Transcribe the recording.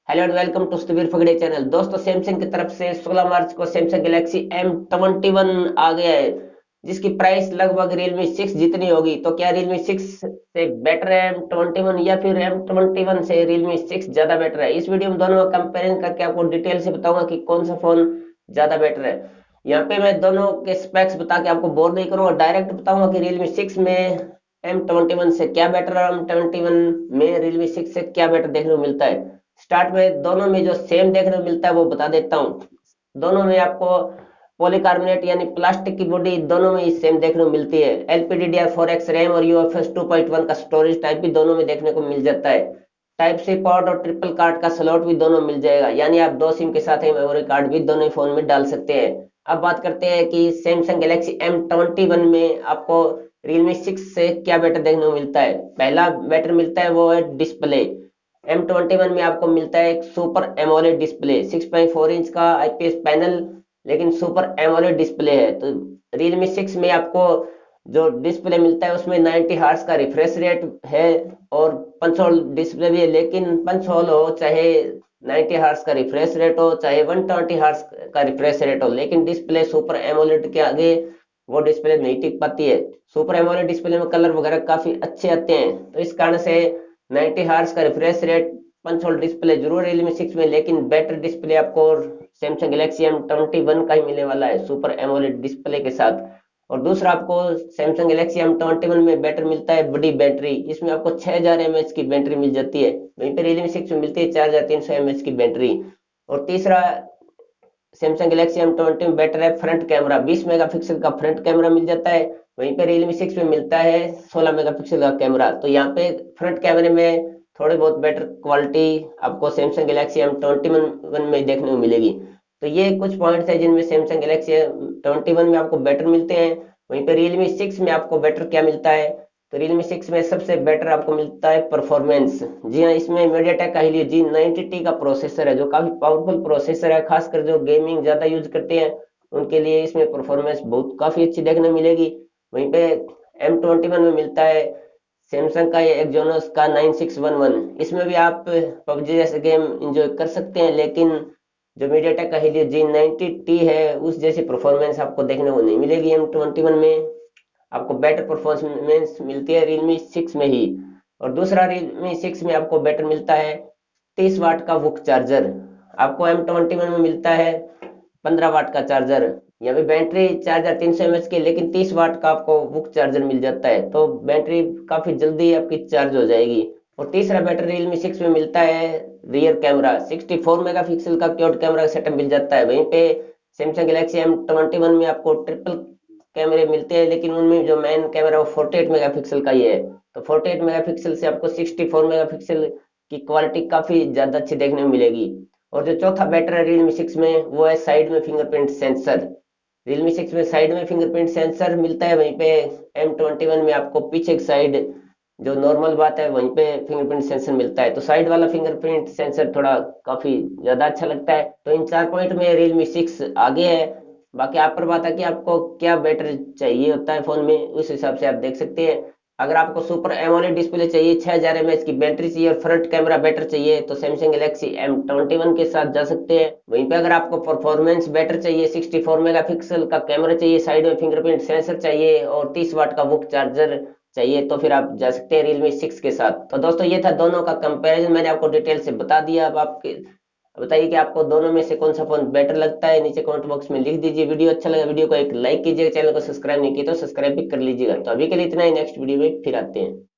Hello and welcome to Satbir Phagaria channel. दोस्तों, Samsung की तरफ से 16 मार्च को सैमसंग गैलेक्सी M21 आ गया है, जिसकी प्राइस लगभग Realme 6 जितनी होगी। तो क्या Realme 6 से बेटर है M21 या फिर M21 से Realme 6 ज्यादा बेटर है? इस वीडियो में दोनों का कंपेरिजन करके आपको डिटेल से बताऊंगा कि कौन सा फोन ज्यादा बेटर है। यहाँ पे मैं दोनों के स्पेक्स बता के आपको बोर नहीं करूंगा, डायरेक्ट बताऊंगा कि Realme 6 में M21 से क्या बेटर है और M21 में Realme 6 से क्या बेटर देखने को मिलता है। स्टार्ट में दोनों में जो सेम देखने को मिलता है वो बता देता हूँ। दोनों में आपको पॉलीकार्बोनेट यानी प्लास्टिक की बॉडी दोनों में ही सेम देखने को मिलती है। LPDDR4X रैम और UFS 2.1 का स्टोरेज टाइप भी दोनों में देखने को मिल जाता है। टाइप सी पोर्ट और ट्रिपल कार्ड का स्लॉट भी दोनों मिल जाएगा, यानी आप दो सिम के साथ ही मेमोरी कार्ड भी दोनों ही फोन में डाल सकते हैं। अब बात करते हैं कि सैमसंग गैलेक्सी M21 में आपको Realme 6 से क्या बेटर देखने को मिलता है। पहला बेटर मिलता है वो है डिस्प्ले। M21 में आपको मिलता है एक सुपर एमोलेड डिस्प्ले, 6.4 इंच का IPS पैनल, लेकिन सुपर एमोलेड डिस्प्ले है। तो Realme 6 में आपको जो डिस्प्ले मिलता है उसमें 90 हर्ट्ज का रिफ्रेश रेट है और पंच होल डिस्प्ले भी है। लेकिन पंच होल हो चाहे 90 हर्ट्ज का रिफ्रेश रेट हो चाहे 120 हर्ट्ज का रिफ्रेश रेट हो, लेकिन डिस्प्ले सुपर एमोलेड के आगे वो डिस्प्ले नहीं टिक पाती है। सुपर एमोलेड डिस्प्ले में कलर वगैरह काफी अच्छे आते हैं, तो इस कारण से 90 हर्ट्ज का refresh rate punch hole display जरूर Realme 6 में, लेकिन बेटर डिस्प्ले आपको सैमसंग गैलेक्सी M21 का ही मिलने वाला है सुपर एमोलेड डिस्प्ले के साथ। और दूसरा आपको सैमसंग गैलेक्सी M21 में बेटर मिलता है बड़ी बैटरी। इसमें आपको 6000 mAh की बैटरी मिल जाती है, वहीं पे Realme 6 में मिलती है 4300 mAh की बैटरी। और तीसरा सैमसंग गैलेक्सी M20 में बेटर है फ्रंट कैमरा, 20 मेगापिक्सल का फ्रंट कैमरा मिल जाता है। वहीं पे Realme 6 में मिलता है 16 मेगापिक्सल का कैमरा। तो यहाँ पे फ्रंट कैमरे में थोड़ी बहुत बेटर क्वालिटी आपको सैमसंग गैलेक्सी M21 में देखने को मिलेगी। तो ये कुछ पॉइंट्स है जिनमें सैमसंग गैलेक्सी M21 में आपको बेटर मिलते हैं। वहीं पे Realme 6 में आपको बेटर क्या मिलता है? तो Realme 6 में सबसे बेटर आपको मिलता है परफॉर्मेंस। जी हाँ, इसमें मीडियाटेक का हीलियो G90T का प्रोसेसर है, जो काफी पावरफुल प्रोसेसर है। खासकर जो गेमिंग ज्यादा यूज करते हैं उनके लिए इसमें परफॉर्मेंस बहुत काफी अच्छी देखने मिलेगी। वहीं पे M21 में मिलता है सैमसंग का ये एक्जोनोस का 9611। इसमें भी आप पबजी जैसे गेम इंजॉय कर सकते हैं, लेकिन जो मीडियाटेक का हीलियो G90T है उस जैसी परफॉर्मेंस आपको देखने को नहीं मिलेगी M21 में। आपको बेटर परफॉर्मेंस मिलती है Realme 6 में ही। और दूसरा Realme 6 में आपको बेटर मिलता है 30 वाट का वुक चार्जर। आपको M21 में मिलता है 15 वाट का चार्जर। यहाँ पे बैटरी चार्जर 300 mAh की, लेकिन 30 वाट का आपको वुक चार्जर मिल जाता है, तो बैटरी काफी जल्दी आपकी चार्ज हो जाएगी। और तीसरा बैटरी Realme 6 में मिलता है रियर कैमरा, 64 मेगापिक्सल का क्वाड कैमरा सेटअप मिल जाता है। वहीं पे सैमसंग गैलेक्सी M21 में आपको ट्रिपल कैमरे मिलते हैं, लेकिन उनमें जो मेन कैमरा वो 48 मेगापिक्सल का ही है। तो 48 मेगापिक्सल से आपको 64 मेगापिक्सल की क्वालिटी काफी ज्यादा अच्छी देखने को मिलेगी। और जो चौथा बैटर है Realme 6 में वो है साइड में फिंगरप्रिंट सेंसर। Realme 6 में साइड में फिंगरप्रिंट सेंसर मिलता है, वहीं पे M21 में आपको पीछे की साइड जो नॉर्मल बात है वहीं पे फिंगरप्रिंट सेंसर मिलता है। तो साइड वाला फिंगरप्रिंट सेंसर थोड़ा काफी ज्यादा अच्छा लगता है। तो इन चार पॉइंट में Realme 6 आगे है। बाकी आप पर बात है कि आपको क्या बैटरी चाहिए होता है फोन में, उस हिसाब से आप देख सकते हैं। अगर आपको सुपर एमोलेड डिस्प्ले चाहिए, 6000 mAh की बैटरी चाहिए और फ्रंट कैमरा बेटर चाहिए, तो सैमसंग गैलेक्सी M21 के साथ जा सकते हैं। वहीं पे अगर आपको परफॉर्मेंस बेटर चाहिए, 64 मेगापिक्सल का कैमरा चाहिए, साइड में फिंगरप्रिंट सेंसर चाहिए और 30 वाट का वुक चार्जर चाहिए, तो फिर आप जा सकते हैं Realme 6 के साथ। तो दोस्तों, ये था दोनों का कंपैरिजन, मैंने आपको डिटेल से बता दिया। अब आपके बताइए कि आपको दोनों में से कौन सा फोन बेटर लगता है, नीचे कमेंट बॉक्स में लिख दीजिए। वीडियो अच्छा लगा वीडियो को एक लाइक कीजिएगा, चैनल को सब्सक्राइब नहीं किया तो सब्सक्राइब भी कर लीजिएगा। तो अभी के लिए इतना ही, नेक्स्ट वीडियो में फिर आते हैं।